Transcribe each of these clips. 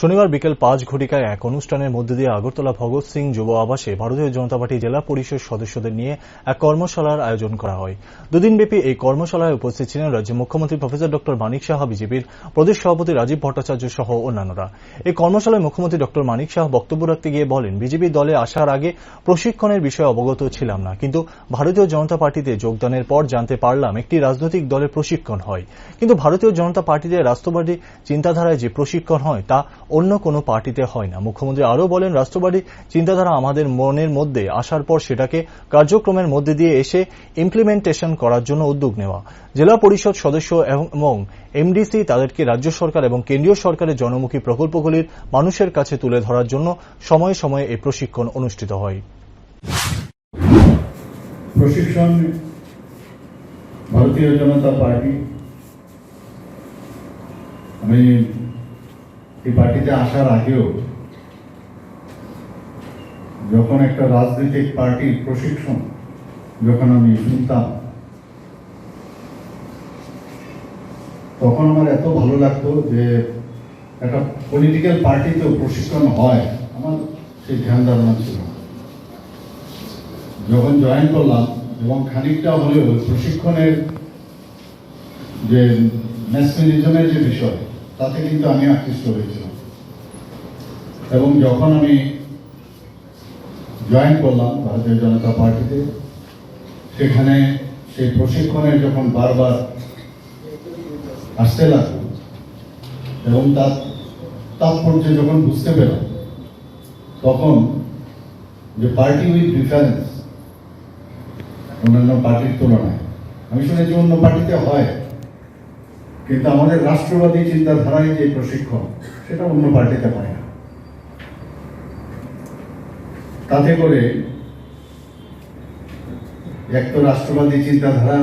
শনিবার বিকেল ৫ ঘটিকায় এক অনুষ্ঠানের মধ্য দিয়ে আগরতলা ভগৎ সিং যুব আবাসে ভারতীয় জনতা পার্টি জেলা পরিষদ সদস্যদের নিয়ে এক কর্মশালার আয়োজন করা হয়। দুদিনব্যাপী এই কর্মশালায় উপস্থিত ছিলেন রাজ্যের মুখ্যমন্ত্রী প্রফেসর ডক্টর মানিক সাহা, বিজেপির প্রদেশ সভাপতি রাজীব ভট্টাচার্য সহ অন্যান্যরা। এই কর্মশালায় মুখ্যমন্ত্রী ডক্টর মানিক সাহা বক্তব্য রাখতে গিয়ে বলেন, বিজেপি দলে আসার আগে প্রশিক্ষণের বিষয়ে অবগত ছিলাম না, কিন্তু ভারতীয় জনতা পার্টিতে যোগদানের পর জানতে পারলাম একটি রাজনৈতিক দলের প্রশিক্ষণ হয়, কিন্তু ভারতীয় জনতা পার্টিতে রাষ্ট্রবাদী চিন্তাধারায় যে প্রশিক্ষণ হয় তা অন্য কোনো পার্টিতে হয় না। মুখ্যমন্ত্রী আরও বলেন, রাষ্ট্রবাদী চিন্তাধারা আমাদের মনের মধ্যে আসার পর সেটাকে কার্যক্রমের মধ্যে দিয়ে এসে ইমপ্লিমেন্টেশন করার জন্য উদ্যোগ নেওয়া। জেলা পরিষদ সদস্য এবং এমডিসি তাদেরকে রাজ্য সরকার এবং কেন্দ্রীয় সরকারের জনমুখী প্রকল্পগুলির মানুষের কাছে তুলে ধরার জন্য সময়ে সময়ে এই প্রশিক্ষণ অনুষ্ঠিত হয়। প্রশিক্ষণ ভারতীয় জনতা পার্টি, আমি এই পার্টিতে আসার আগেও যখন একটা রাজনৈতিক পার্টির প্রশিক্ষণ যখন আমি শুনতাম, তখন আমার এত ভালো লাগতো যে একটা পলিটিক্যাল পার্টিতেও প্রশিক্ষণ হয়, আমার সেই ধ্যান ধারণা ছিল। যখন জয়েন করলাম এবং খানিকটা হলেও প্রশিক্ষণের যে ন্যাশনালিজমের যে বিষয়, তাতে কিন্তু আমি আকৃষ্ট হয়েছিলাম। এবং যখন আমি জয়েন করলাম ভারতীয় জনতা পার্টিতে, সেখানে সেই প্রশিক্ষণের যখন বারবার আসতে লাগলো এবং তার তাৎপর্য যখন বুঝতে পেলাম, তখন যে পার্টি উইথ ডিফারেন্স অন্যান্য পার্টির তুলনায়, আমি শুনেছি অন্য পার্টিতে হয়, কিন্তু আমাদের রাষ্ট্রবাদী চিন্তাধারায় যে প্রশিক্ষণ, সেটা অন্য পার্টিতে হয় না। তাতে করে এক তো রাষ্ট্রবাদী চিন্তাধারা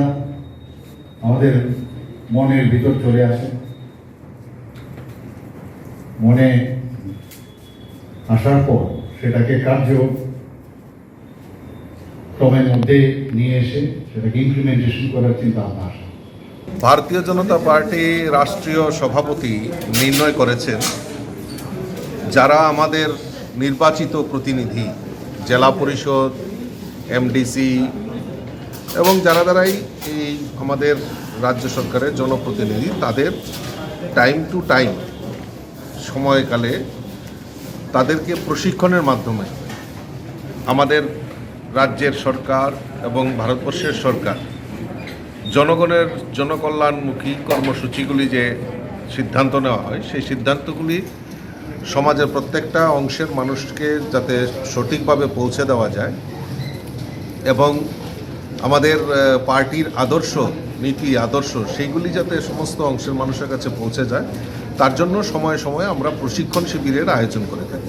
আমাদের মনের ভিতর চলে আসে, মনে আসার পর সেটাকে কার্যক্রমের মধ্যে নিয়ে এসে সেটাকে ইমপ্লিমেন্টেশন করার চিন্তা ভাবনা আসে। ভারতীয় জনতা পার্টি রাষ্ট্রীয় সভাপতি নির্ণয় করেছেন, যারা আমাদের নির্বাচিত প্রতিনিধি, জেলা পরিষদ, এমডিসি এবং যারা দ্বারাই এই আমাদের রাজ্য সরকারের জনপ্রতিনিধি, তাদের টাইম টু টাইম সময়কালে তাদেরকে প্রশিক্ষণের মাধ্যমে আমাদের রাজ্যের সরকার এবং ভারতবর্ষের সরকার জনগণের জনকল্যাণমুখী কর্মসূচিগুলি যে সিদ্ধান্ত নেওয়া হয়, সেই সিদ্ধান্তগুলি সমাজের প্রত্যেকটা অংশের মানুষকে যাতে সঠিকভাবে পৌঁছে দেওয়া যায় এবং আমাদের পার্টির আদর্শ, নীতি, আদর্শ সেইগুলি যাতে সমস্ত অংশের মানুষের কাছে পৌঁছে যায়, তার জন্য সময়ে সময়ে আমরা প্রশিক্ষণ শিবিরের আয়োজন করে থাকি।